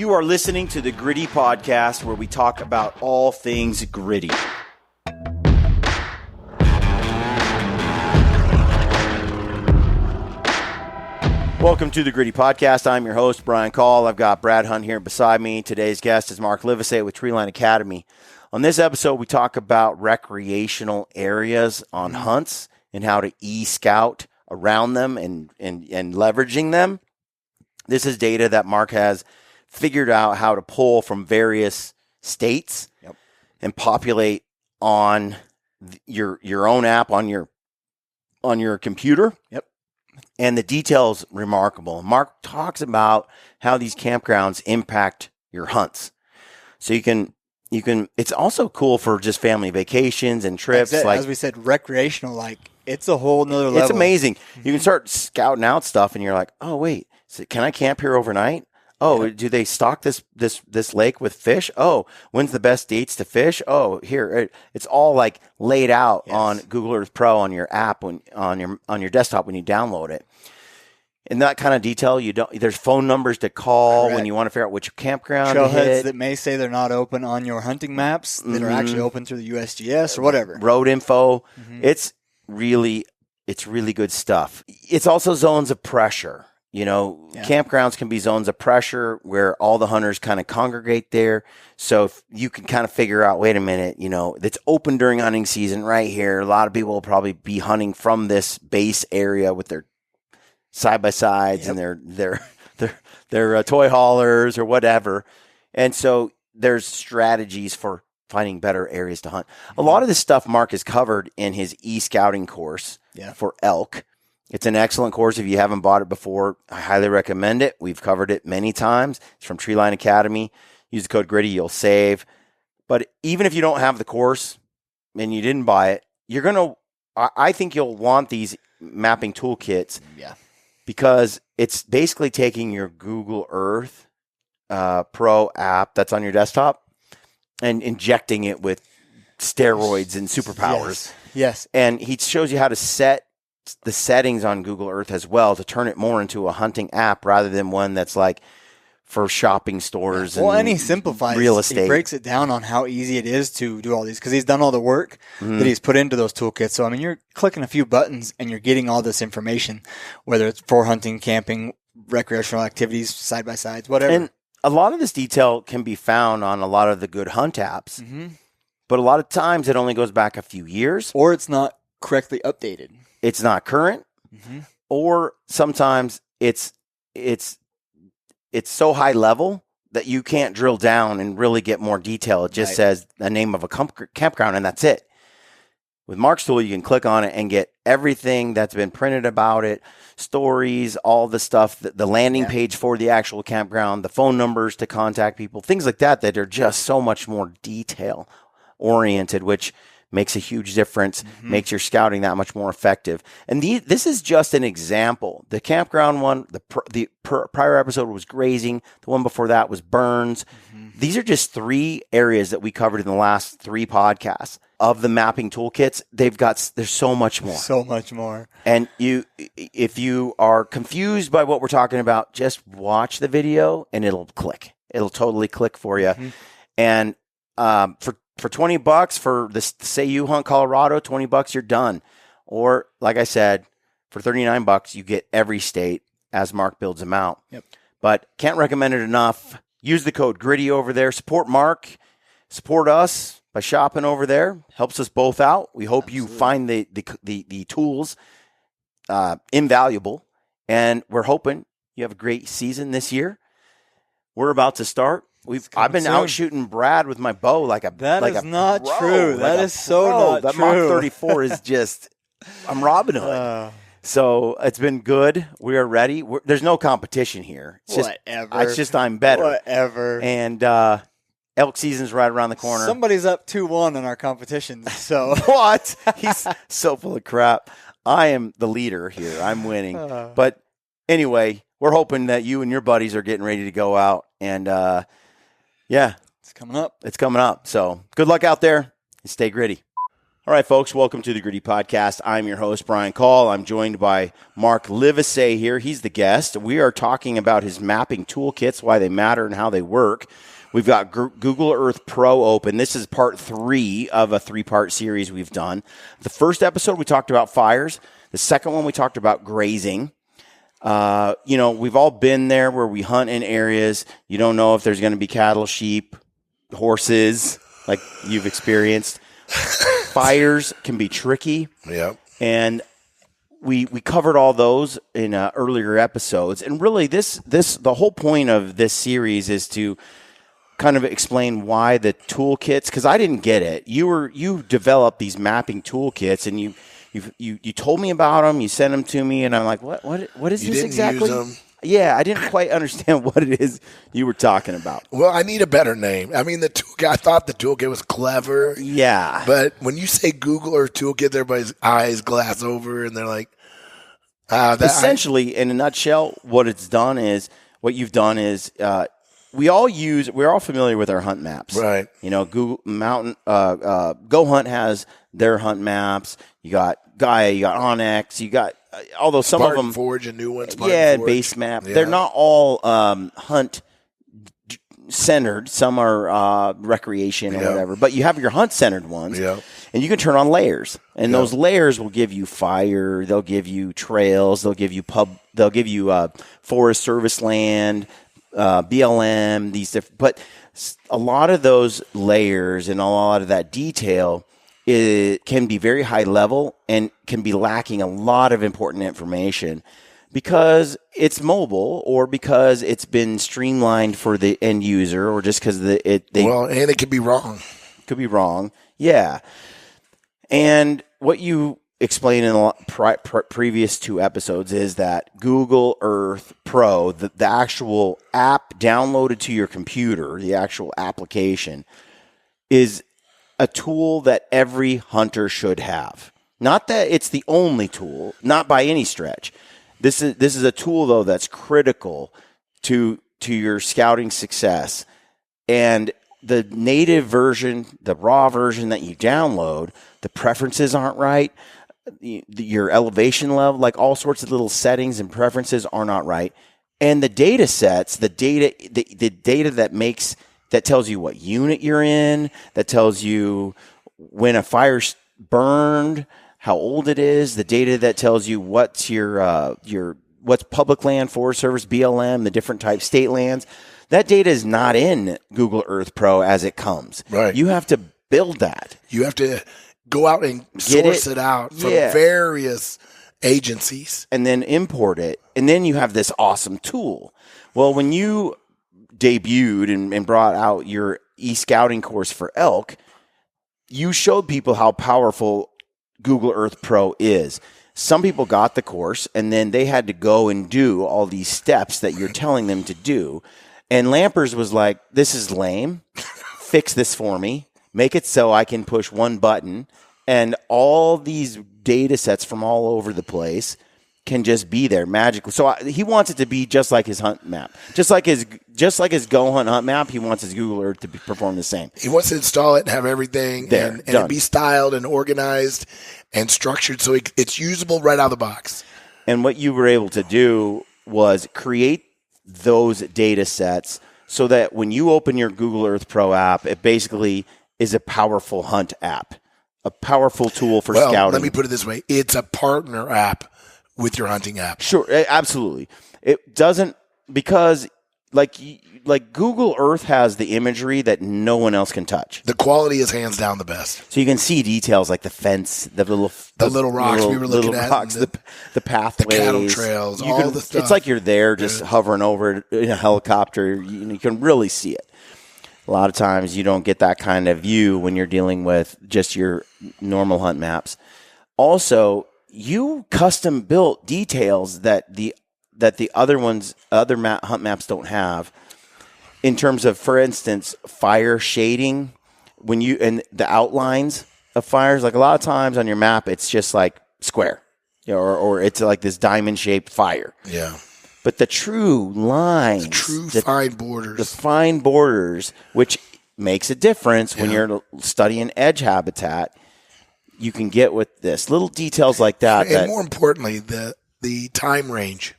You are listening to the Gritty Podcast, where we talk about all things gritty. Welcome to the Gritty Podcast. I'm your host, Brian Call. I've got Brad Hunt here beside me. Today's guest is Mark Livesay with Treeline Academy. On this episode, we talk about recreational areas on hunts and how to e-scout around them and leveraging them. This is data that Mark has figured out how to pull from various states and populate on your own app on your computer. And the detail's remarkable. Mark talks about how these campgrounds impact your hunts. So you can it's also cool for just family vacations and trips. As we said, recreational, it's a whole nother level. It's amazing. You can start scouting out stuff and you're like, oh wait, so can I camp here overnight? Oh, do they stock this lake with fish? Oh, when's the best dates to fish? Oh, here it's all laid out on Google Earth Pro on your app on your desktop when you download it. In that kind of detail, there's phone numbers to call when you want to figure out which campground to hit. Trailheads that may say they're not open on your hunting maps that are actually open through the USGS or whatever. Road info. It's really good stuff. It's also zones of pressure. Campgrounds can be zones of pressure where all the hunters kind of congregate there. So if you can kind of figure out, wait a minute, it's open during hunting season right here. A lot of people will probably be hunting from this base area with their side-by-sides and their toy haulers or whatever. And so there's strategies for finding better areas to hunt. A lot of this stuff Mark has covered in his e-scouting course for elk. It's an excellent course. If you haven't bought it before, I highly recommend it. We've covered it many times. It's from Treeline Academy. Use the code GRITTY, you'll save. But even if you don't have the course and you didn't buy it, I think you'll want these mapping toolkits. Because it's basically taking your Google Earth Pro app that's on your desktop and injecting it with steroids and superpowers. Yes. And he shows you how to set the settings on Google Earth as well to turn it more into a hunting app rather than one that's for shopping stores and he simplifies real estate. He breaks it down on how easy it is to do all these because he's done all the work that he's put into those toolkits. So, you're clicking a few buttons and you're getting all this information, whether it's for hunting, camping, recreational activities, side-by-sides, whatever. And a lot of this detail can be found on a lot of the good hunt apps, but a lot of times it only goes back a few years. Or it's not correctly updated. It's not current, or sometimes it's so high level that you can't drill down and really get more detail. It just says the name of a campground and that's it. With Mark's tool, you can click on it and get everything that's been printed about it, stories, all the stuff, the landing page for the actual campground, the phone numbers to contact people, things like that are just so much more detail oriented, which makes a huge difference, makes your scouting that much more effective. And this is just an example. The campground one, the prior episode was grazing. The one before that was burns. These are just 3 areas that we covered in the last 3 podcasts of the mapping toolkits. There's so much more. So much more. And if you are confused by what we're talking about, just watch the video and it'll click. It'll totally click for you. And for $20 for this, say you hunt Colorado, $20 you're done. Or like I said, for $39 you get every state as Mark builds them out. But can't recommend it enough. Use the code GRITTY over there. Support Mark. Support us by shopping over there. Helps us both out. We hope you find the tools invaluable. And we're hoping you have a great season this year. We're about to start. I've been out shooting Brad with my bow That is not true. That is so not that true. Mach 34 is just, I'm Robin Hood. So it's been good. We are ready. There's no competition here. It's just I'm better. Whatever. And elk season's right around the corner. Somebody's up 2-1 in our competition. So what? He's so full of crap. I am the leader here. I'm winning. But anyway, we're hoping that you and your buddies are getting ready to go out and it's coming up. It's coming up. So good luck out there and stay gritty. All right, folks, welcome to the Gritty Podcast. I'm your host, Brian Call. I'm joined by Mark Livesay here. He's the guest. We are talking about his mapping toolkits, why they matter and how they work. We've got Google Earth Pro open. This is part 3 of a 3-part series we've done. The first episode, we talked about fires. The second one, we talked about grazing. We've all been there where we hunt in areas. You don't know if there's going to be cattle, sheep, horses, like you've experienced. Fires can be tricky. Yep. And we covered all those in earlier episodes. And really the whole point of this series is to kind of explain why the toolkits, because I didn't get it. You developed these mapping toolkits, and you told me about them, you sent them to me, and I'm like, what is this exactly? Use them. Yeah, I didn't quite understand what it is you were talking about. Well, I need a better name. I mean, I thought the toolkit was clever. Yeah. But when you say Google Earth toolkit, everybody's eyes glass over, and they're like, essentially, in a nutshell, what you've done is, we're all familiar with our hunt maps. Right. Google Mountain, Go Hunt has their hunt maps. You got Gaia, you got Onyx, you got, although some Spartan of them, Forge, a new one. and Base Map. Yeah. They're not all hunt centered. Some are recreation or whatever. But you have your hunt centered ones, and you can turn on layers, and those layers will give you fire. They'll give you trails. They'll give you Forest Service land, BLM. These different, but a lot of those layers and a lot of that detail, it can be very high level and can be lacking a lot of important information because it's mobile or because it's been streamlined for the end user or just because and it could be wrong. Could be wrong. Yeah. And what you explained in the previous 2 episodes is that Google Earth Pro, the actual app downloaded to your computer, the actual application, is a tool that every hunter should have. Not that it's the only tool, not by any stretch. This is a tool, though, that's critical to your scouting success. And the native version, the raw version that you download, the preferences aren't right. Your elevation level, like all sorts of little settings and preferences are not right. And the data sets, the data that tells you what unit you're in, that tells you when a fire's burned, how old it is, the data that tells you what's what's public land, Forest Service, BLM, the different types, state lands. That data is not in Google Earth Pro as it comes. Right. You have to build that. You have to go out and source it out from various agencies. And then import it. And then you have this awesome tool. Well, when you debuted and brought out your e-scouting course for elk, you showed people how powerful Google Earth Pro is. Some people got the course, and then they had to go and do all these steps that you're telling them to do. And Lampers was like, this is lame. Fix this for me. Make it so I can push one button, and all these data sets from all over the place can just be there magically. So he wants it to be just like his hunt map, just like his Go Hunt map. He wants his Google Earth to perform the same. He wants to install it and have everything there, and it be styled and organized and structured so it's usable right out of the box. And what you were able to do was create those data sets so that when you open your Google Earth Pro app, it basically is a powerful hunt app, a powerful tool for scouting. Let me put it this way: it's a partner app with your hunting app. Sure, absolutely. It doesn't, because like Google Earth has the imagery that no one else can touch. The quality is hands down the best. So you can see details like the fence, the little rocks we were looking at, the pathways, the cattle trails, all the stuff. It's like you're there just hovering over it in a helicopter. You can really see it. A lot of times you don't get that kind of view when you're dealing with just your normal hunt maps. Also, you custom built details that the other hunt maps don't have, in terms of, for instance, fire shading. And the outlines of fires, like a lot of times on your map, it's just like square, or it's like this diamond shaped fire. Yeah. But the true lines, fine borders, the fine borders, which makes a difference when you're studying edge habitat. you can get with this. Little details like that. And more importantly, the time range.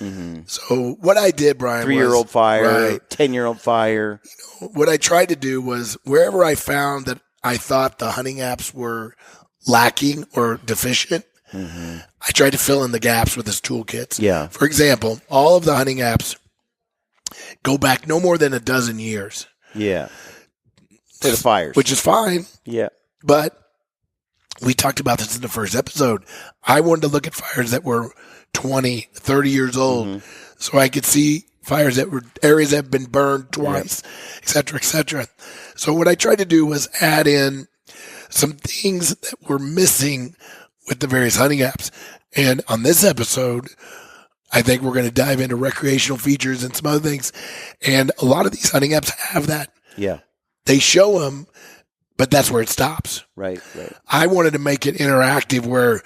Mm-hmm. So what I did, Brian, 3-year-old fire, 10-year-old fire. What I tried to do was wherever I found that I thought the hunting apps were lacking or deficient, I tried to fill in the gaps with his toolkits. Yeah. For example, all of the hunting apps go back no more than a dozen years. Yeah. For the fires. Which is fine. Yeah. But we talked about this in the first episode. I wanted to look at fires that were 20, 30 years old so I could see fires that were areas that have been burned twice, et cetera, et cetera. So what I tried to do was add in some things that were missing with the various hunting apps. And on this episode, I think we're going to dive into recreational features and some other things. And a lot of these hunting apps have that. Yeah. They show them, but that's where it stops. Right. I wanted to make it interactive where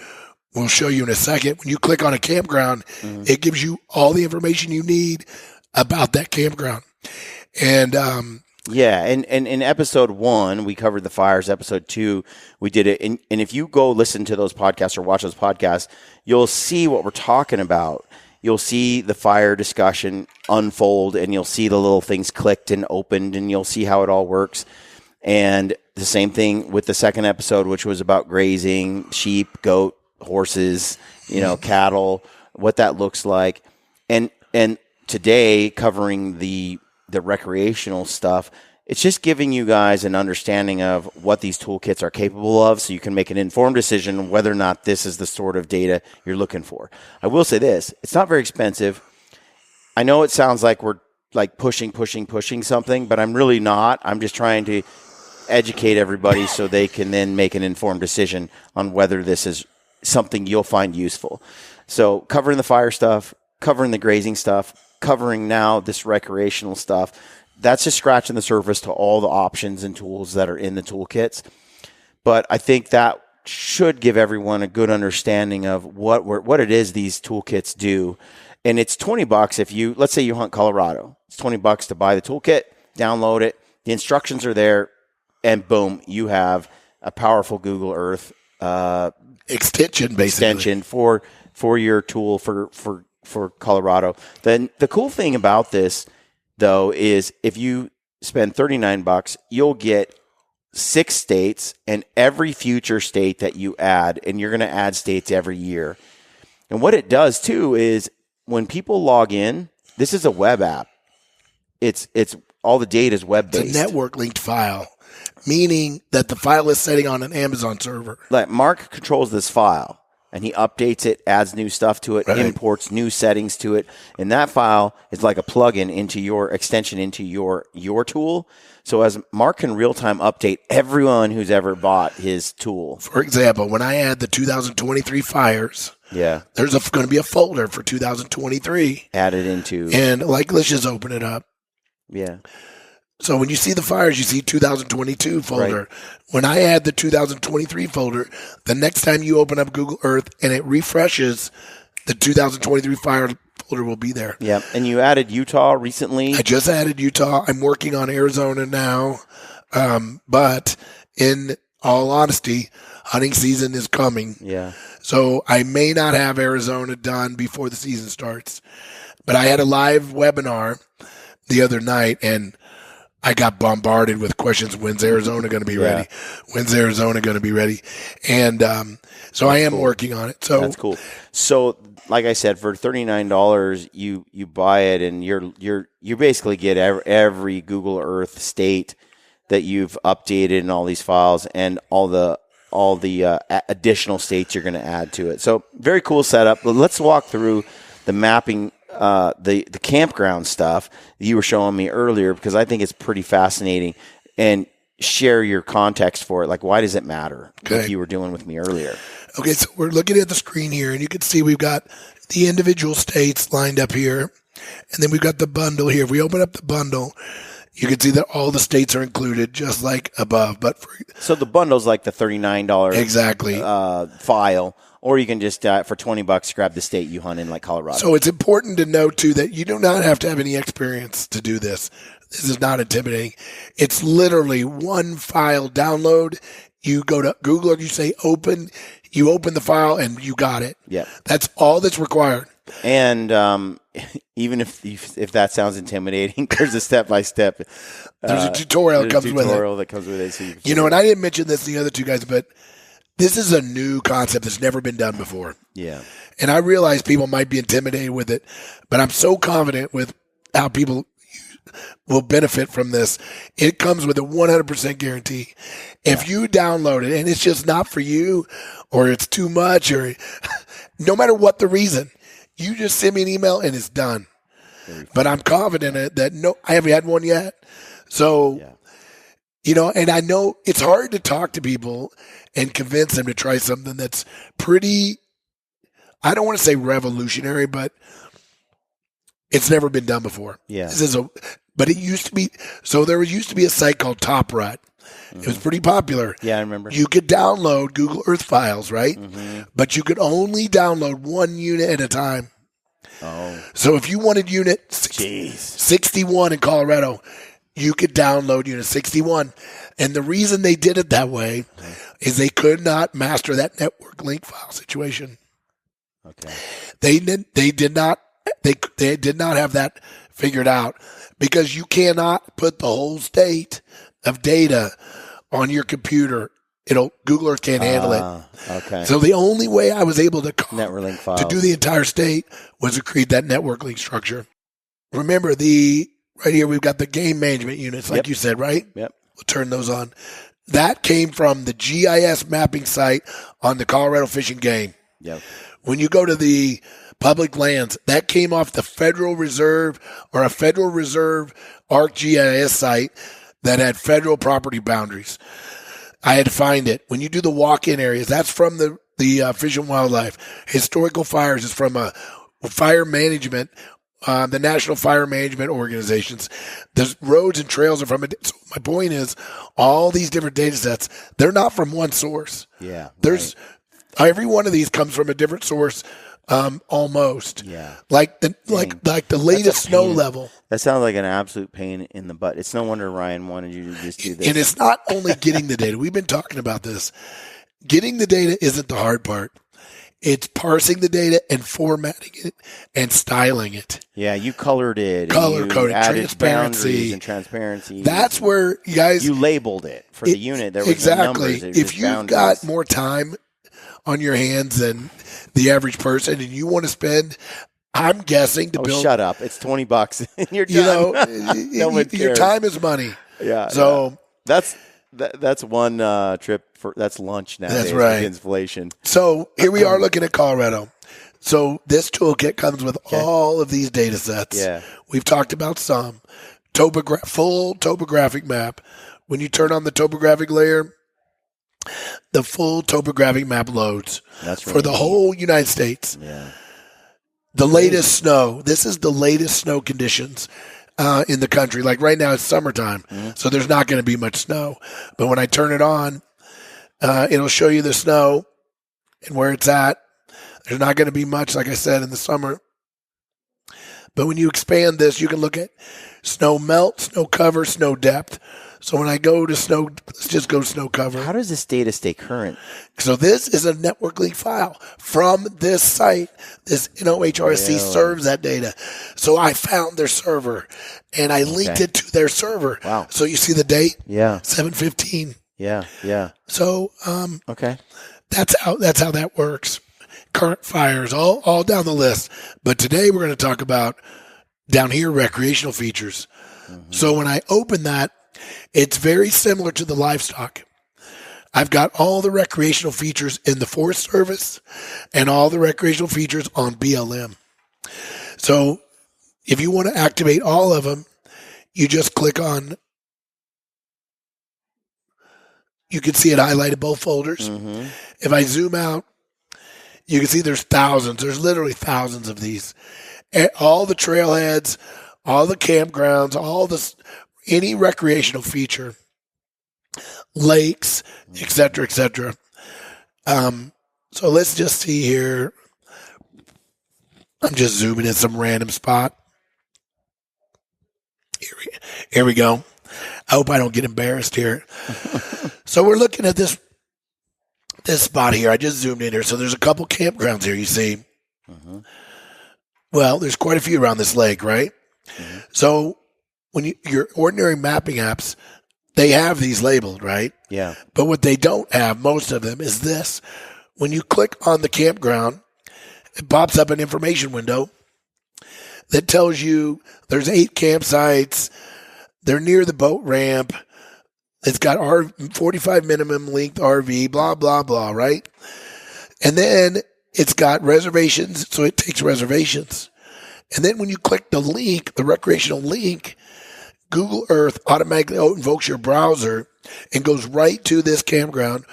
we'll show you in a second. When you click on a campground, it gives you all the information you need about that campground. And, and in episode 1, we covered the fires. Episode 2, we did it. And if you go listen to those podcasts or watch those podcasts, you'll see what we're talking about. You'll see the fire discussion unfold, and you'll see the little things clicked and opened, and you'll see how it all works. And the same thing with the second episode, which was about grazing, sheep, goat, horses, cattle, what that looks like. And today, covering the recreational stuff, it's just giving you guys an understanding of what these toolkits are capable of so you can make an informed decision whether or not this is the sort of data you're looking for. I will say this, it's not very expensive. I know it sounds like we're like pushing something, but I'm really not. I'm just trying to educate everybody so they can then make an informed decision on whether this is something you'll find useful. So covering the fire stuff, covering the grazing stuff, covering now this recreational stuff, that's just scratching the surface to all the options and tools that are in the toolkits. But I think that should give everyone a good understanding of what it is these toolkits do. And it's $20 if you, let's say you hunt Colorado. It's $20 to buy the toolkit, download it. The instructions are there, and boom, you have a powerful Google Earth extension for your tool for Colorado. Then the cool thing about this, though, is if you spend $39, you'll get 6 states and every future state that you add, and you're going to add states every year. And what it does too is when people log in, this is a web app. It's all the data is web based. It's a network linked file, meaning that the file is sitting on an Amazon server. Like Mark controls this file, and he updates it, adds new stuff to it, imports new settings to it, and that file is like a plugin into your extension into your tool. So as Mark can real time update everyone who's ever bought his tool. For example, when I add the 2023 fires, there's going to be a folder for 2023 added into, and let's just open it up. Yeah. So when you see the fires, you see 2022 folder. Right. When I add the 2023 folder, the next time you open up Google Earth and it refreshes, the 2023 fire folder will be there. Yeah. And you added Utah recently? I just added Utah. I'm working on Arizona now. But in all honesty, hunting season is coming. Yeah. So I may not have Arizona done before the season starts. But I had a live webinar the other night, and I got bombarded with questions. When's Arizona going to be ready? When's Arizona going to be ready? And so I am working on it. So that's cool. So like I said, for $39, you buy it, and you basically get every Google Earth state that you've updated in all these files, and all the additional states you're going to add to it. So very cool setup. But let's walk through the mapping. The campground stuff that you were showing me earlier, because I think it's pretty fascinating, and share your context for it. Like, why does it matter? Okay. Like you were doing with me earlier. Okay. So we're looking at the screen here, and you can see we've got the individual states lined up here, and then we've got the bundle here. If we open up the bundle, you can see that all the states are included, just like above. So the bundle's like the $39 exactly file. Or you can just, for $20, grab the state you hunt in, like Colorado. So it's important to note, too, that you do not have to have any experience to do this. This is not intimidating. It's literally one file download, You go to Google and you say open. You open the file and you got it. Yeah. That's all that's required. And even if that sounds intimidating, there's a step-by-step. There's a tutorial that comes with it. So you know, and I didn't mention this to the other two guys, but this is a new concept that's never been done before. Yeah. And I realize people might be intimidated with it, but I'm so confident with how people will benefit from this. It comes with a 100% guarantee. If you download it and it's just not for you, or it's too much, or no matter what the reason, you just send me an email and it's done. But I'm confident that I haven't had one yet. So, you know, and I know it's hard to talk to people and convince them to try something that's pretty, I don't want to say revolutionary, but it's never been done before. Yeah. But it used to be, so there used to be a site called Top Rut. It was pretty popular. Yeah, I remember. You could download Google Earth files, right? But you could only download one unit at a time. Oh. So if you wanted unit 61 in Colorado, you could download unit 61. And the reason they did it that way is they could not master that network link file situation. Okay. They did not have that figured out, because you cannot put the whole state of data on your computer. Google Earth can't handle it. Okay. So the only way I was able to network link files to do the entire state was to create that network link structure. Remember right here we've got the game management units, like you said, right? Yep. We'll turn those on. That came from the GIS mapping site on the Colorado Fish and Game. Yep. When you go to the public lands, that came off the Federal Reserve or a Federal Reserve ArcGIS site that had federal property boundaries. I had to find it. When you do the walk-in areas, that's from the Fish and Wildlife. Historical fires is from a fire management, the National Fire Management Organizations. The roads and trails are from it. So my point is, all these different data sets, they're not from one source. Yeah. Every one of these comes from a different source. Almost. Yeah. Like the latest snow level. That sounds like an absolute pain in the butt. It's no wonder Ryan wanted you to just do this. And it's not only getting the data. We've been talking about this. Getting the data isn't the hard part. It's parsing the data and formatting it and styling it. Yeah, you colored it. Color coded, added boundaries and transparency. That's where you guys. You labeled it for the unit. There was no numbers. If you've got more time on your hands than the average person, and you want to spend, I'm guessing, to build. Shut up! It's $20 and you're done. Your time is money. Yeah. So that's one trip for that's lunch nowadays. That's right. With inflation. So here we are looking at Colorado. So this toolkit comes with all of these data sets. Yeah. We've talked about some full topographic map. When you turn on the topographic layer, the full topographic map loads for the whole United States. Yeah. The latest snow. This is the latest snow conditions in the country. Like right now, it's summertime, so there's not going to be much snow. But when I turn it on, it'll show you the snow and where it's at. There's not going to be much, like I said, in the summer. But when you expand this, you can look at snow melt, snow cover, snow depth. So when I go to snow, let's just go snow cover. How does this data stay current? So this is a network link file from this site. This NOHRSC serves that data. So I found their server and I linked it to their server. Wow. So you see the date? Yeah. 7/15. Yeah. Yeah. So okay. That's how that works. Current fires, all down the list. But today we're going to talk about down here recreational features. Mm-hmm. So when I open that, it's very similar to the livestock. I've got all the recreational features in the Forest Service and all the recreational features on BLM. So if you want to activate all of them, you just click on, you can see it highlighted both folders. Mm-hmm. If I zoom out, you can see there's thousands. There's literally thousands of these. All the trailheads, all the campgrounds, any recreational feature, lakes, et cetera, et cetera. So let's just see here. I'm just zooming in some random spot. Here we go. I hope I don't get embarrassed here. So we're looking at this this spot here. I just zoomed in here. So there's a couple campgrounds here, you see. Mm-hmm. Well, there's quite a few around this lake, right? Mm-hmm. So when your ordinary mapping apps, they have these labeled, right? Yeah. But what they don't have, most of them, is this. When you click on the campground, it pops up an information window that tells you there's 8 campsites. They're near the boat ramp. It's got 45 minimum length RV, blah, blah, blah, right? And then it's got reservations, so it takes reservations. And then when you click the link, the recreational link, Google Earth automatically invokes your browser and goes right to this campground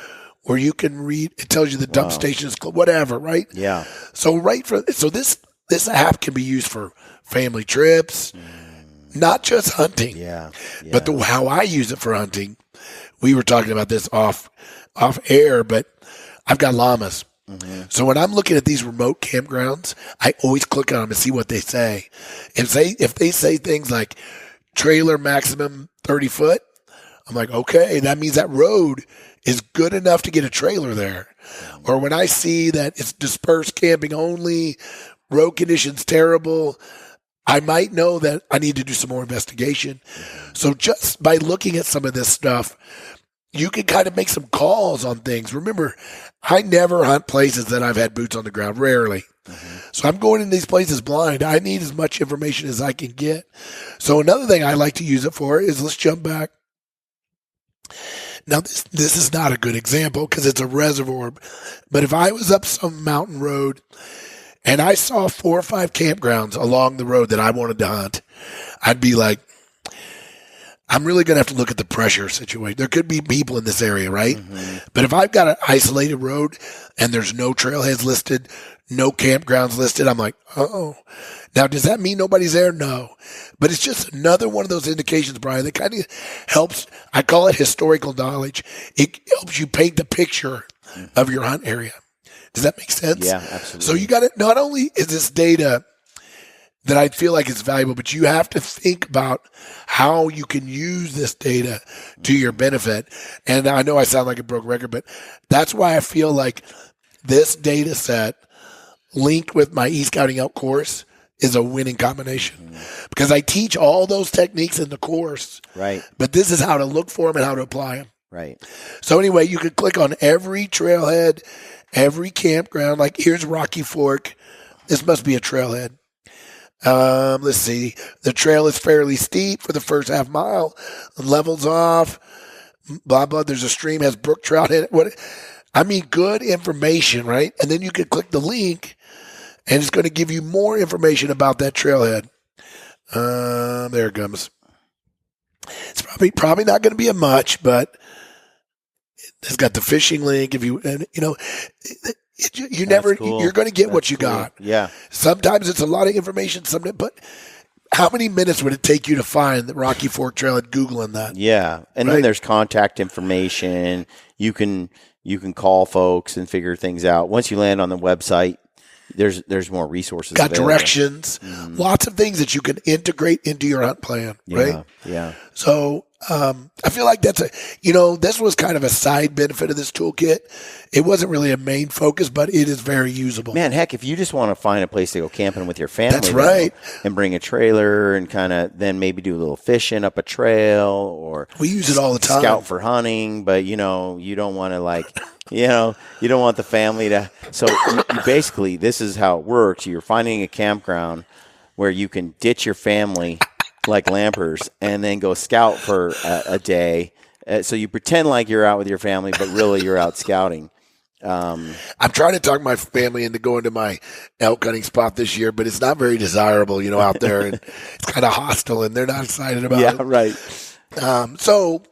where you can read. It tells you the dump stations, whatever, right? Yeah. So this app can be used for family trips, not just hunting. Yeah. But how I use it for hunting, we were talking about this off air, but I've got llamas. Mm-hmm. So when I'm looking at these remote campgrounds, I always click on them and see what they say. If they say things like trailer maximum 30 foot, I'm like, okay, that means that road is good enough to get a trailer there. Or when I see that it's dispersed camping only, road conditions terrible, I might know that I need to do some more investigation. So just by looking at some of this stuff, you can kind of make some calls on things. Remember, I never hunt places that I've had boots on the ground, rarely. Mm-hmm. So I'm going in these places blind. I need as much information as I can get. So another thing I like to use it for is, let's jump back. Now, this is not a good example because it's a reservoir. But if I was up some mountain road and I saw 4 or 5 campgrounds along the road that I wanted to hunt, I'd be like, I'm really going to have to look at the pressure situation. There could be people in this area, right? Mm-hmm. But if I've got an isolated road and there's no trailheads listed, no campgrounds listed, I'm like, uh-oh. Now, does that mean nobody's there? No. But it's just another one of those indications, Brian, that kind of helps. I call it historical knowledge. It helps you paint the picture of your hunt area. Does that make sense? Yeah, absolutely. So you got to, not only is this data that I feel like it's valuable, but you have to think about how you can use this data to your benefit. And I know I sound like a broke record, but that's why I feel like this data set linked with my e-scouting elk course is a winning combination, because I teach all those techniques in the course, right? But this is how to look for them and how to apply them. Right. So anyway, you could click on every trailhead, every campground. Like here's Rocky Fork. This must be a trailhead. Let's see. The trail is fairly steep for the first half mile. Levels off. Blah, blah. There's a stream, has brook trout in it. Good information, right? And then you can click the link and it's going to give you more information about that trailhead. There it comes. It's probably not going to be a much, but it's got the fishing link. You're going to get what you got. Yeah. Sometimes it's a lot of information, but how many minutes would it take you to find the Rocky Fork Trail at Googling that? Yeah. And then there's contact information. You can call folks and figure things out. Once you land on the website, there's more resources. Got available. Directions, lots of things that you can integrate into your hunt plan, right? Yeah. So I feel like this was kind of a side benefit of this toolkit. It wasn't really a main focus, but it is very usable. Man, heck, if you just want to find a place to go camping with your family, that's right, and bring a trailer and kind of then maybe do a little fishing up a trail, or we use it all the time. Scout for hunting, but you don't want to you don't want the family to. So you basically, this is how it works. You're finding a campground where you can ditch your family like lampers and then go scout for a day. So you pretend like you're out with your family, but really you're out scouting. I'm trying to talk my family into going to my elk hunting spot this year, but it's not very desirable, out there, and it's kind of hostile, and they're not excited about it. Yeah, right. So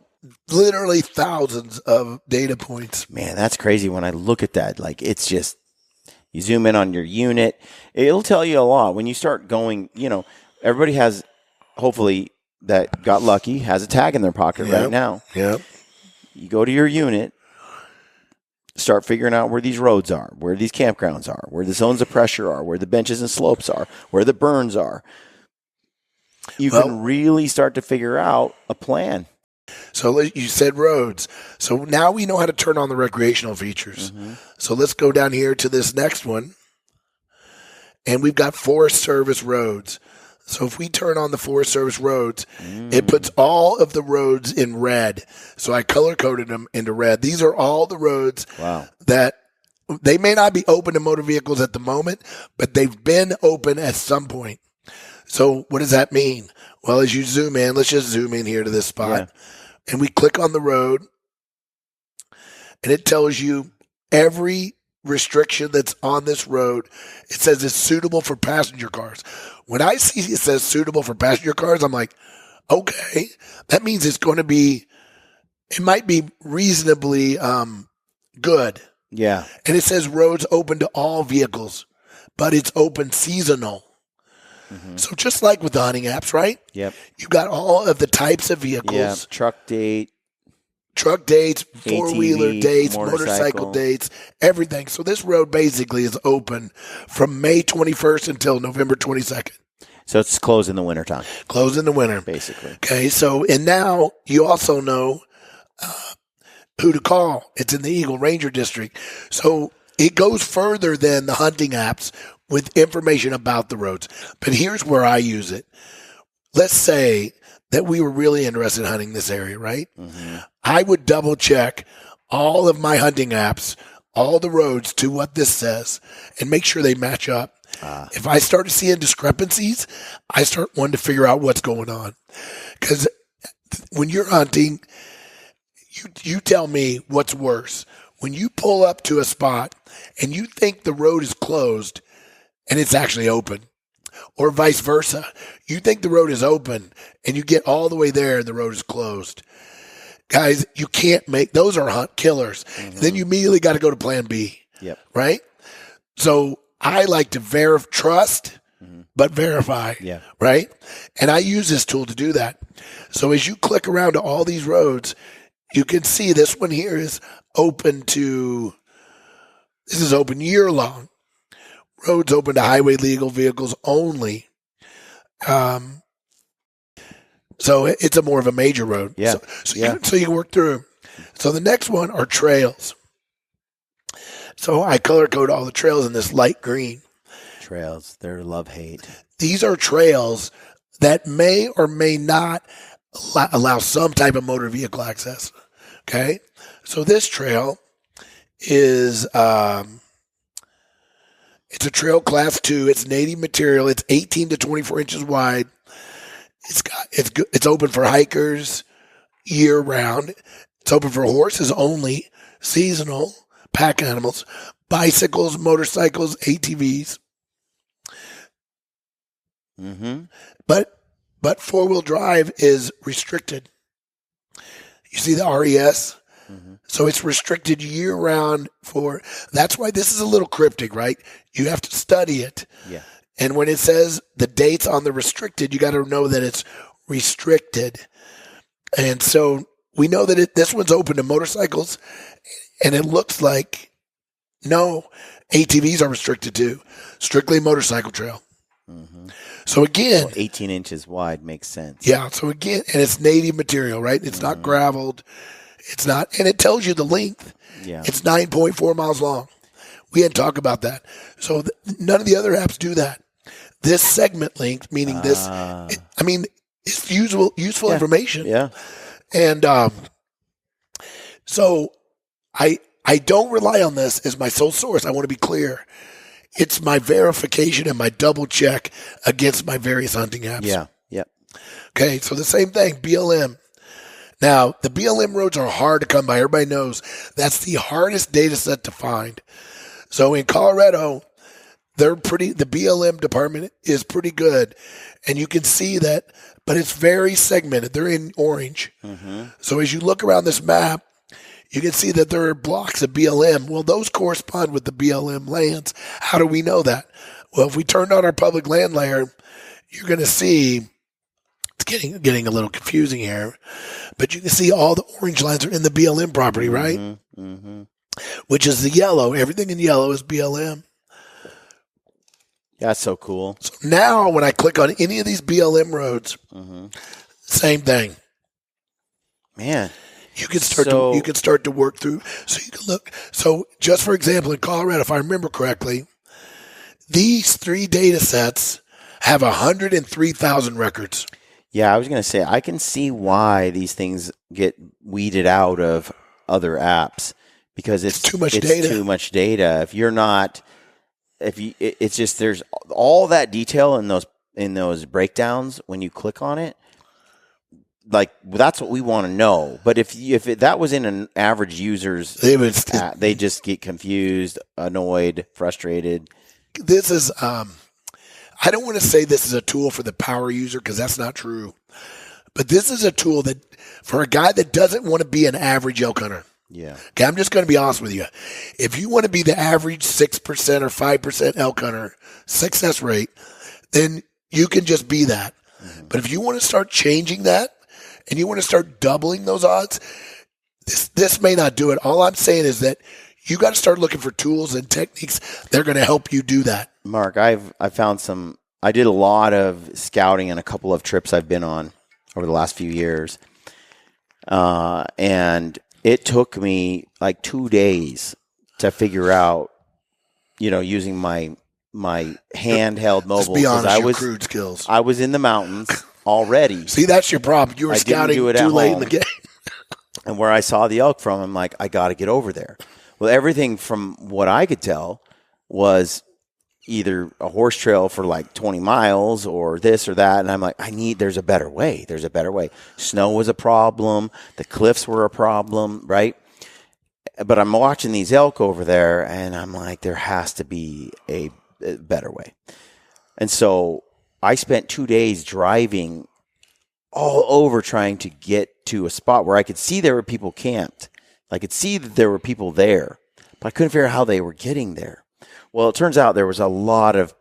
literally thousands of data points. Man, that's crazy when I look at that. It's just, you zoom in on your unit. It'll tell you a lot. When you start going, everybody has, hopefully, that got lucky, has a tag in their pocket right now. Yep. You go to your unit, start figuring out where these roads are, where these campgrounds are, where the zones of pressure are, where the benches and slopes are, where the burns are. You can really start to figure out a plan. So you said roads. So now we know how to turn on the recreational features. So let's go down here to this next one. And we've got Forest Service roads. So if we turn on the Forest Service roads, it puts all of the roads in red. So I color-coded them into red. These are all the roads that they may not be open to motor vehicles at the moment, but they've been open at some point. So what does that mean? Well, as you zoom in, let's just zoom in here to this spot. And we click on the road, and it tells you every restriction that's on this road. It says it's suitable for passenger cars. When I see it says suitable for passenger cars, I'm like, okay, that means it's going to be, it might be reasonably good. Yeah. And it says roads open to all vehicles, but it's open seasonal. So just like with the hunting apps, right? Yep. You've got all of the types of vehicles. Yeah. Truck dates, four-wheeler ATV, dates, motorcycle dates, everything. So this road basically is open from May 21st until November 22nd. So it's closed in the wintertime. Closed in the winter. Basically. Okay, so, and now you also know who to call. It's in the Eagle Ranger District. So it goes further than the hunting apps with information about the roads. But here's where I use it. Let's say that we were really interested in hunting this area, right? I would double check all of my hunting apps, all the roads to what this says, and make sure they match up. If I start seeing discrepancies, I start wanting to figure out what's going on. Because when you're hunting, you tell me what's worse. When you pull up to a spot and you think the road is closed and it's actually open, or vice versa. You think the road is open and you get all the way there and the road is closed. Guys, you can't make, those are hunt killers. Then you immediately got to go to plan B. Yep. Right? So I like to trust, but verify. Yeah. Right? And I use this tool to do that. So as you click around to all these roads, you can see this one here is open to, this is open year long. Roads open to highway legal vehicles only. So it's a more of a major road. Yeah. So you can work through. So the next one are trails. So I color code all the trails in this light green. Trails, they're love-hate. These are trails that may or may not allow some type of motor vehicle access. Okay. So this trail is, it's a trail class 2. It's native material. It's 18 to 24 inches wide. It's open for hikers year round. It's open for horses only, seasonal, pack animals, bicycles, motorcycles, ATVs. But four-wheel drive is restricted. You see the RES? So it's restricted year round that's why this is a little cryptic, right? You have to study it. Yeah. And when it says the dates on the restricted, you got to know that it's restricted. And so we know that this one's open to motorcycles, and it looks like no, ATVs are restricted too. Strictly motorcycle trail. So again, 18 inches wide makes sense. Yeah. So again, and it's native material, right? It's not graveled. It's not, and it tells you the length. Yeah. It's 9.4 miles long. We didn't talk about that. So none of the other apps do that. This segment length, meaning this, it's useful information. Yeah. And so I don't rely on this as my sole source. I want to be clear. It's my verification and my double check against my various hunting apps. Yeah. Yep. Okay. So the same thing, BLM. Now, the BLM roads are hard to come by. Everybody knows that's the hardest data set to find. So in Colorado, the BLM department is pretty good. And you can see that, but it's very segmented. They're in orange. So as you look around this map, you can see that there are blocks of BLM. Well, those correspond with the BLM lands. How do we know that? Well, if we turn on our public land layer, you're going to see, it's getting a little confusing here, but you can see all the orange lines are in the BLM property, right? Which is the yellow. Everything in yellow is BLM. That's so cool. So now when I click on any of these BLM roads, same thing. Man. You can start to work through. So you can look. So just for example, in Colorado, if I remember correctly, these 3 data sets have 103,000 records. Yeah, I was going to say, I can see why these things get weeded out of other apps because it's too much data. Too much data. If you're not, it's just, there's all that detail in those breakdowns when you click on it. Like, that's what we want to know. But if that was in an average user's app, they just get confused, annoyed, frustrated. This is, I don't want to say this is a tool for the power user because that's not true. But this is a tool that for a guy that doesn't want to be an average elk hunter. Yeah. Okay, I'm just going to be honest with you. If you want to be the average 6% or 5% elk hunter success rate, then you can just be that. Mm-hmm. But if you want to start changing that and you want to start doubling those odds, this may not do it. All I'm saying is that you got to start looking for tools and techniques that are going to help you do that. Mark, I found I did a lot of scouting on a couple of trips I've been on over the last few years. And it took me like 2 days to figure out, using my handheld mobile. Let's be honest, your crude skills. I was in the mountains already. See, that's your problem. You were scouting too late in the game. And where I saw the elk from, I'm like, I got to get over there. Well, everything from what I could tell was either a horse trail for like 20 miles or this or that. And I'm like, there's a better way. There's a better way. Snow was a problem. The cliffs were a problem, right? But I'm watching these elk over there and I'm like, there has to be a better way. And so I spent 2 days driving all over trying to get to a spot where I could see there were people camped. I could see that there were people there, but I couldn't figure out how they were getting there. Well, it turns out there was a lot of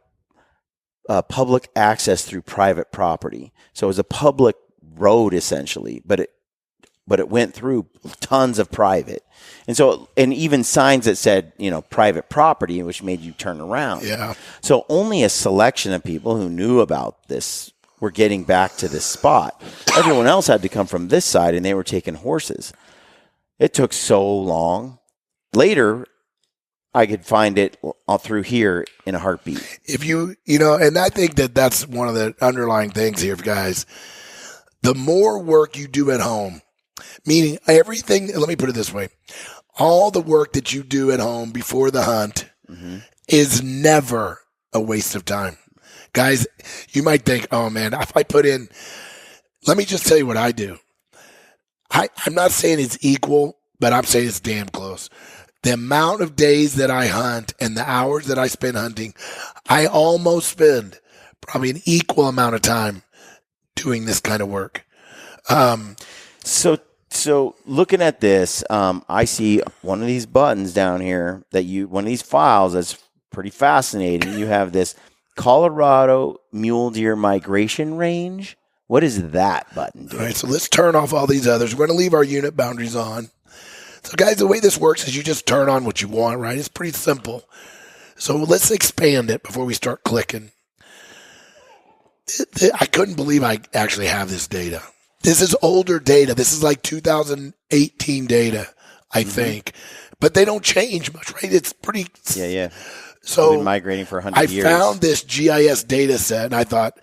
public access through private property. So it was a public road essentially, but it went through tons of private. And so, and even signs that said, private property, which made you turn around. Yeah. So only a selection of people who knew about this were getting back to this spot. Everyone else had to come from this side and they were taking horses. It took so long. Later, I could find it all through here in a heartbeat. If and I think that's one of the underlying things here, guys. The more work you do at home, meaning everything, let me put it this way. All the work that you do at home before the hunt is never a waste of time. Guys, you might think, oh man, if I put in, let me just tell you what I do. I'm not saying it's equal, but I'm saying it's damn close. The amount of days that I hunt and the hours that I spend hunting, I almost spend probably an equal amount of time doing this kind of work. So looking at this, I see one of these buttons down here one of these files that's pretty fascinating. You have this Colorado mule deer migration range. What is that button doing? All right, so let's turn off all these others. We're going to leave our unit boundaries on. So, guys, the way this works is you just turn on what you want, right? It's pretty simple. So let's expand it before we start clicking. I couldn't believe I actually have this data. This is older data. This is like 2018 data, I think. But they don't change much, right? It's pretty... Yeah. So we've been migrating for 100 years. I found this GIS data set, and I thought,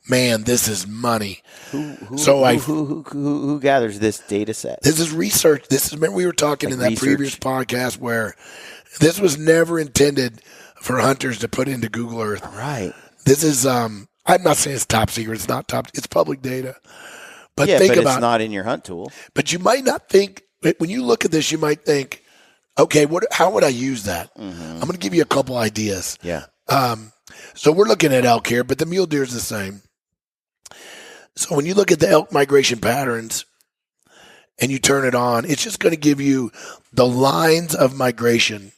man, this is money. Who gathers this data set? This is research. Remember we were talking in that previous podcast where this was never intended for hunters to put into Google Earth. Right. This is, I'm not saying it's top secret. It's not top. It's public data. But it's not in your hunt tool. But you might not think, when you look at this, you might think, okay, how would I use that? I'm going to give you a couple ideas. Yeah. So we're looking at elk here, but the mule deer is the same. So when you look at the elk migration patterns and you turn it on, it's just going to give you the lines of migration.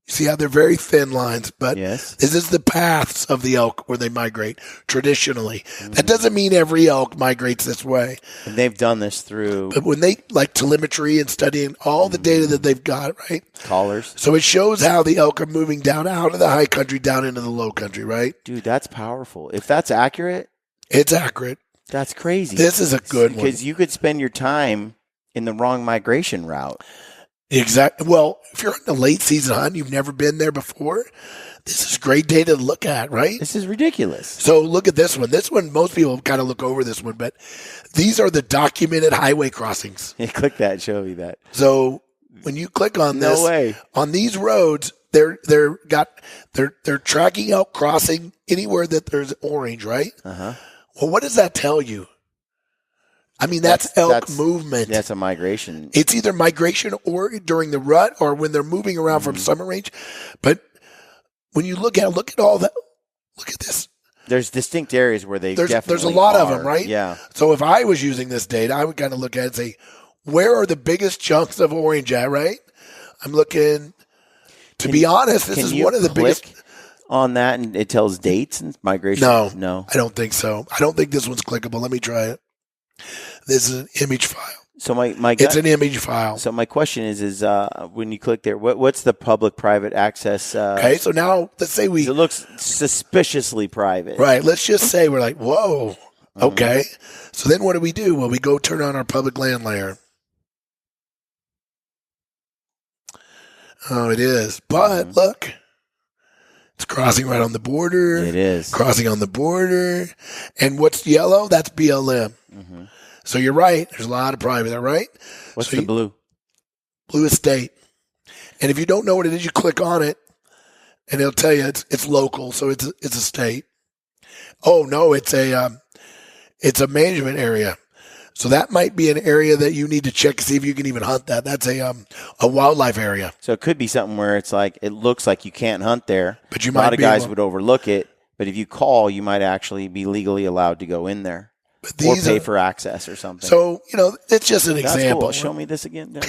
You see how they're very thin lines, but yes. This is the paths of the elk where they migrate traditionally. That doesn't mean every elk migrates this way. And they've done this through... But when they, like telemetry and studying all the data that they've got, right? Collars. So it shows how the elk are moving down out of the high country, down into the low country, right? Dude, that's powerful. If that's accurate... It's accurate. That's crazy. This is a good one. Because you could spend your time in the wrong migration route. Exactly. Well, if you're on the late season hunt, you've never been there before, this is great data to look at, right? This is ridiculous. So look at this one. This one, most people kind of look over this one, but these are the documented highway crossings. Yeah, click that, show me that. So when you click on this, No way. On these roads, they're tracking Elk Crossing anywhere that there's orange, right? Uh-huh. Well, what does that tell you? I mean, that's elk movement. That's a migration. It's either migration or during the rut or when they're moving around from summer range. But when you look at all that, look at this. There's distinct areas where there's a are. lot of them, right? Yeah. So if I was using this data, I would kind of look at it and say, where are the biggest chunks of orange at, right? I'm looking, to be honest, this is one of the biggest. On that, and it tells dates and migration? No. I don't think so. I don't think this one's clickable. Let me try it. This is an image file. So my it's an image file. So my question is when you click there, what's the public-private access? Okay, so now let's say it looks suspiciously private. Right. Let's just say we're like, whoa. Okay. So then what do? Well, we go turn on our public land layer. Oh, it is. But look, it's crossing right on the border. It is. Crossing on the border. And what's yellow? That's BLM. Mm-hmm. So you're right. There's a lot of private there, right? What's the blue? Blue is state. And if you don't know what it is, you click on it, and it'll tell you it's local, so it's a state. Oh no, it's a management area. So that might be an area that you need to check to see if you can even hunt that. That's a wildlife area. So it could be something where it's like it looks like you can't hunt there. But you a lot of guys would overlook it. But if you call, you might actually be legally allowed to go in there or pay for access or something. So it's just an example. Cool. Show me this again.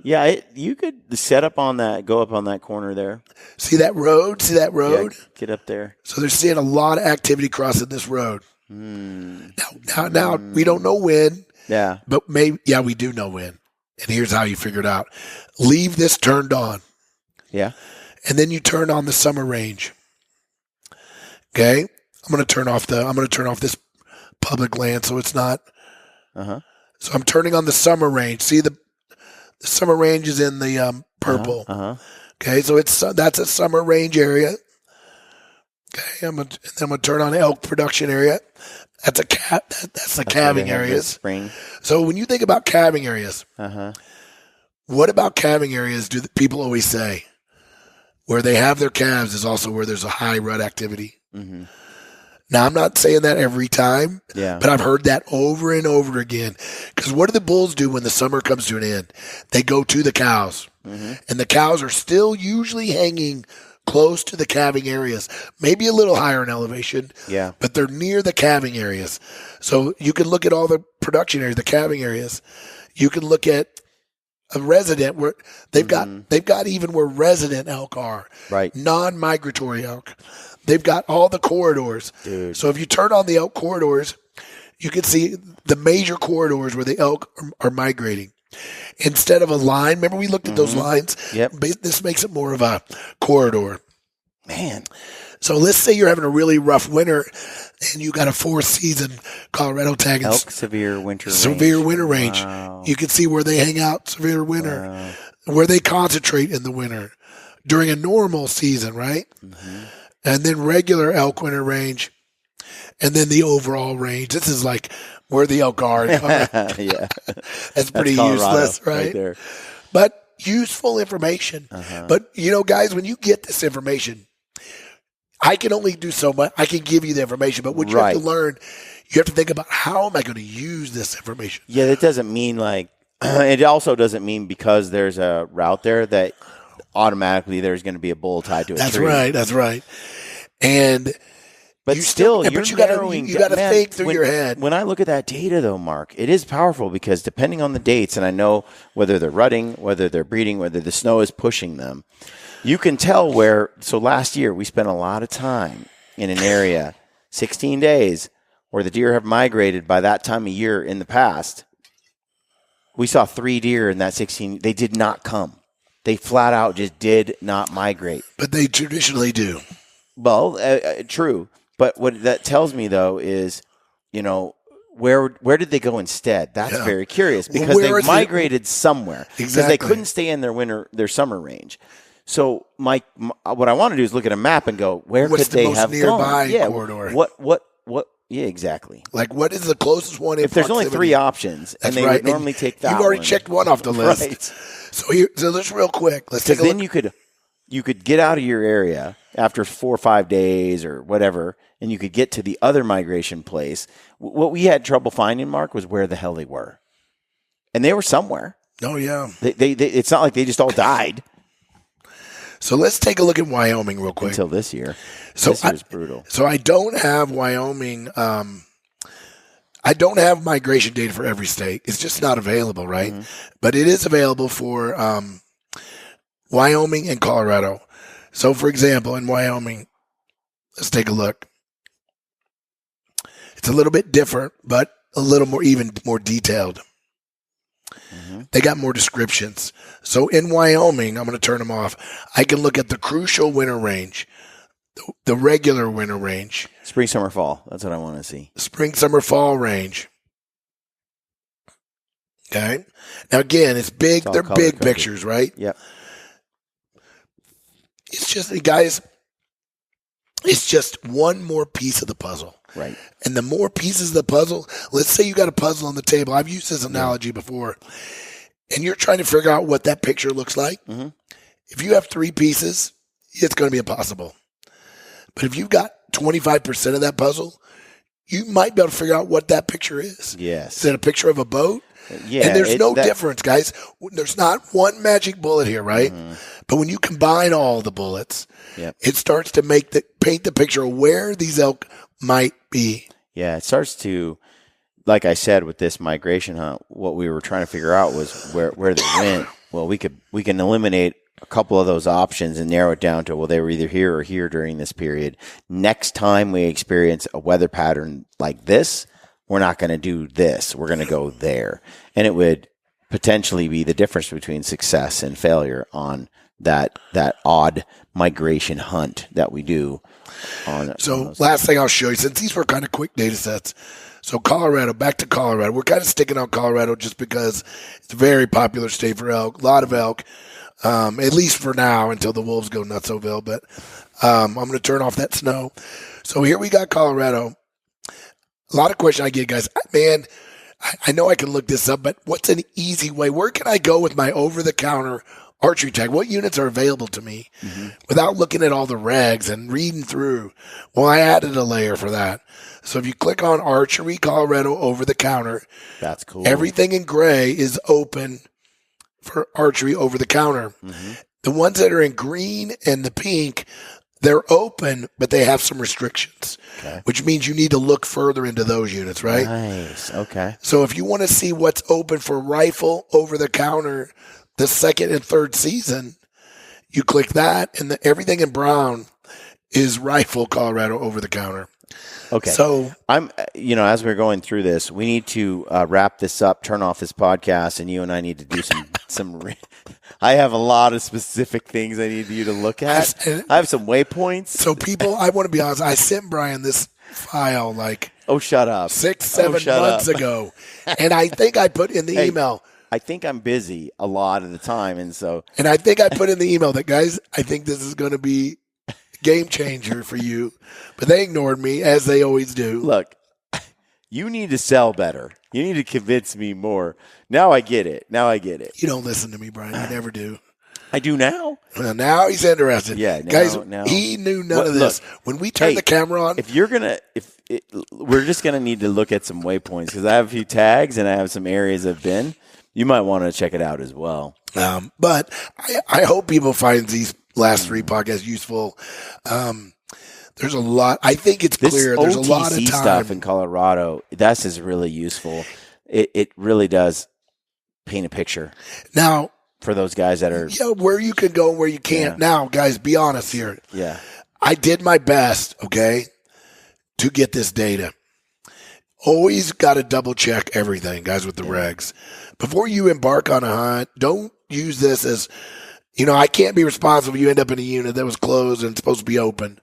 Yeah, you could set up on that. Go up on that corner there. See that road? Yeah, get up there. So they're seeing a lot of activity crossing this road. Now we don't know when. Yeah. But maybe, we do know when. And here's how you figure it out. Leave this turned on. Yeah. And then you turn on the summer range. Okay? I'm going to turn off this public land so it's not. Uh-huh. So I'm turning on the summer range. See the summer range is in the purple. Uh-huh. Okay? So that's a summer range area. Okay, I'm gonna turn on elk production area. That's the calving areas. Spring. So when you think about calving areas, what about calving areas do people always say? Where they have their calves is also where there's a high rut activity. Mm-hmm. Now I'm not saying that every time, but I've heard that over and over again. Because what do the bulls do when the summer comes to an end? They go to the cows, and the cows are still usually hanging close to the calving areas, maybe a little higher in elevation, but they're near the calving areas. So you can look at all the production areas, the calving areas. You can look at a resident where they've got even where resident elk are, right? Non-migratory elk. They've got all the corridors. Dude. So if you turn on the elk corridors, you can see the major corridors where the elk are migrating. Instead of a line, remember we looked at those lines? Yep. This makes it more of a corridor. Man. So let's say you're having a really rough winter and you got a 4th season Colorado tag. Elk severe winter range. Wow. You can see where they hang out severe winter, where they concentrate in the winter during a normal season, right? Mm-hmm. And then regular elk winter range. And then the overall range. This is like where the elk are. Yeah. That's pretty useless, right? There. But useful information. But, guys, when you get this information, I can only do so much. I can give you the information. But what you have to learn, you have to think about how am I going to use this information? Yeah, that doesn't mean it also doesn't mean because there's a route there that automatically there's going to be a bull tied to a tree. That's right. And... But you got to think through your head. When I look at that data, though, Mark, it is powerful because depending on the dates, and I know whether they're rutting, whether they're breeding, whether the snow is pushing them, you can tell where. So last year, we spent a lot of time in an area, 16 days, where the deer have migrated by that time of year in the past. We saw 3 deer in that 16. They did not come. They flat out just did not migrate. But they traditionally do. Well, true. But what that tells me, though, is, where did they go instead? That's very curious, because they migrated somewhere because they couldn't stay in their summer range. So, Mike, what I want to do is look at a map and go, where could they have gone? Yeah, corridor? What? Yeah, exactly. Like, what is the closest one? If there's only 3 options, and they would normally take that. You've already checked one off the list. Right. So just real quick, let's take a look. Then you could get out of your area after 4 or 5 days or whatever, and you could get to the other migration place. What we had trouble finding, Mark, was where the hell they were, and they were somewhere. Oh yeah. They it's not like they just all died. So let's take a look at Wyoming real quick. Until this year. This year's brutal. So I don't have Wyoming. I don't have migration data for every state. It's just not available, right? Mm-hmm. But it is available for Wyoming and Colorado. So, for example, in Wyoming, let's take a look. It's a little bit different, but a little more detailed. Mm-hmm. They got more descriptions. So in Wyoming, I'm going to turn them off. I can look at the crucial winter range, the regular winter range. Spring, summer, fall. That's what I want to see. Spring, summer, fall range. Okay. Now, again, it's big. They're big pictures, right? Yep. It's just, guys, it's just one more piece of the puzzle. Right. And the more pieces of the puzzle, let's say you got a puzzle on the table. I've used this analogy before. And you're trying to figure out what that picture looks like. Mm-hmm. If you have 3 pieces, it's going to be impossible. But if you've got 25% of that puzzle, you might be able to figure out what that picture is. Yes. Is it a picture of a boat? Yeah. And there's no difference, guys. There's not one magic bullet here, right? Mm-hmm. But when you combine all the bullets, it starts to paint the picture of where these elk might be. Yeah, it starts to, like I said, with this migration hunt, what we were trying to figure out was where they went. Well, we can eliminate a couple of those options and narrow it down to, well, they were either here or here during this period. Next time we experience a weather pattern like this, we're not going to do this. We're going to go there. And it would potentially be the difference between success and failure on that odd migration hunt that we do. Last thing I'll show you, since these were kind of quick data sets. So Colorado, back to Colorado. We're kind of sticking on Colorado just because it's a very popular state for elk. A lot of elk, at least for now until the wolves go nutsoville. But I'm going to turn off that snow. So here we got Colorado. A lot of questions I get, guys. Man, I know I can look this up, but what's an easy way? Where can I go with my over-the-counter archery tag? What units are available to me without looking at all the regs and reading through? Well, I added a layer for that. So if you click on Archery Colorado over the counter, that's cool. Everything in gray is open for archery over the counter. Mm-hmm. The ones that are in green and the pink, they're open, but they have some restrictions, which means you need to look further into those units, right? Nice. Okay. So if you want to see what's open for rifle over the counter, the 2nd and 3rd season, you click that, and everything in brown is rifle Colorado over the counter. Okay. So I'm, as we're going through this, we need to wrap this up, turn off this podcast, and you and I need to do some. I have a lot of specific things I need you to look at. I have some waypoints. So people, I want to be honest. I sent Brian this file shut up, 6-7 months ago, and I think I put in the email. I think I'm busy a lot of the time, and I think I put in the email that, guys, I think this is going to be game changer for you, but they ignored me, as they always do. Look, you need to sell better. You need to convince me more. Now I get it. You don't listen to me, Brian. You never do. I do now. Well, now he's interested. Yeah, guys. He knew none of this. When we turn the camera on, we're just gonna need to look at some waypoints because I have a few tags and I have some areas I've been. You might want to check it out as well. But I hope people find these last 3 podcasts useful. There's a lot. I think it's clear. There's a lot of time. Stuff in Colorado. This is really useful. It really does paint a picture. Now, for those guys that are where you can go and where you can't. Yeah. Now, guys, be honest here. Yeah, I did my best. Okay, to get this data. Always got to double check everything, guys, with the regs before you embark on a hunt. Don't use this as I can't be responsible if you end up in a unit that was closed and supposed to be open.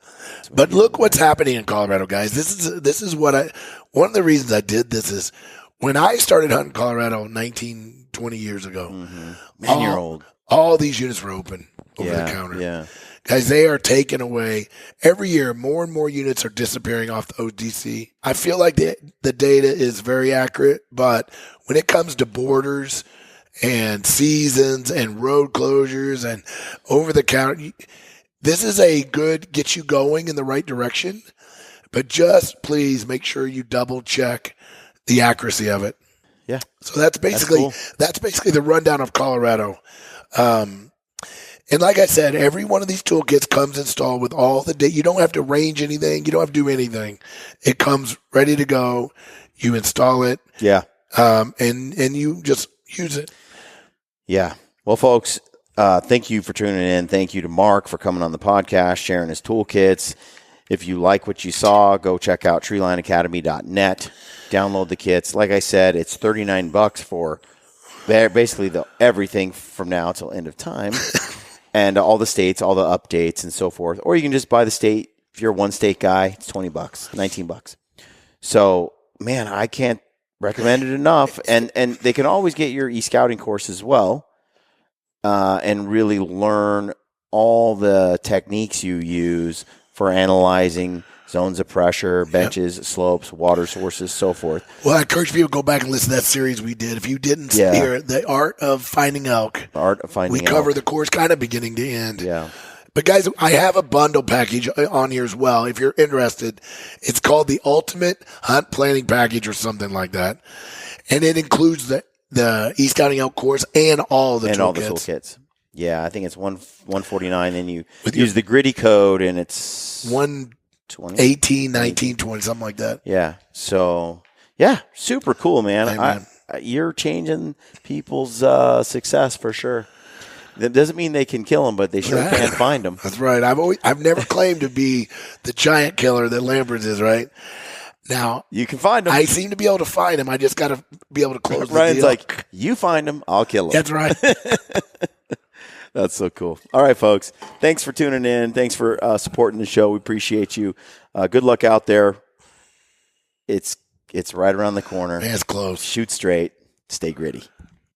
But look what's happening in Colorado, guys. This is one of the reasons I did this is when I started hunting Colorado 20 years ago. Man, you're old. All these units were open over the counter. Yeah. Guys, they are taken away. Every year, more and more units are disappearing off the ODC. I feel like the data is very accurate, but when it comes to borders and seasons and road closures and over the counter, this is a good get you going in the right direction, but just please make sure you double check the accuracy of it. Yeah. So that's basically the rundown of Colorado. And like I said, every one of these toolkits comes installed with all the data. You don't have to range anything. You don't have to do anything. It comes ready to go. You install it. Yeah. And you just use it. Yeah. Well, folks, thank you for tuning in. Thank you to Mark for coming on the podcast, sharing his toolkits. If you like what you saw, go check out treelineacademy.net. Download the kits. Like I said, it's $39 for basically everything from now till end of time. And all the states, all the updates and so forth. Or you can just buy the state. If you're a one state guy, it's $20, $19. So, man, I can't recommend it enough. And they can always get your e-scouting course as well, and really learn all the techniques you use for analyzing zones of pressure, benches, slopes, water sources, so forth. Well, I encourage people to go back and listen to that series we did. If you didn't hear it, The Art of Finding Elk. We cover the course kind of beginning to end. Yeah. But guys, I have a bundle package on here as well. If you're interested, it's called the Ultimate Hunt Planning Package or something like that. And it includes the e-scouting elk course and all the toolkits. All the toolkits. Yeah, I think it's $149. Then you use the gritty code, and it's 18, 19, 20, something like that. Yeah. So, yeah, super cool, man. You're changing people's success for sure. That doesn't mean they can kill them, but they sure can find them. That's right. I've never claimed to be the giant killer that Lambert's is, right? Now, you can find them. I seem to be able to find them. I just got to be able to close the Ryan's deal. like, you find them, I'll kill them. That's right. That's so cool. All right, folks. Thanks for tuning in. Thanks for supporting the show. We appreciate you. Good luck out there. It's right around the corner. Man, it's close. Shoot straight. Stay gritty.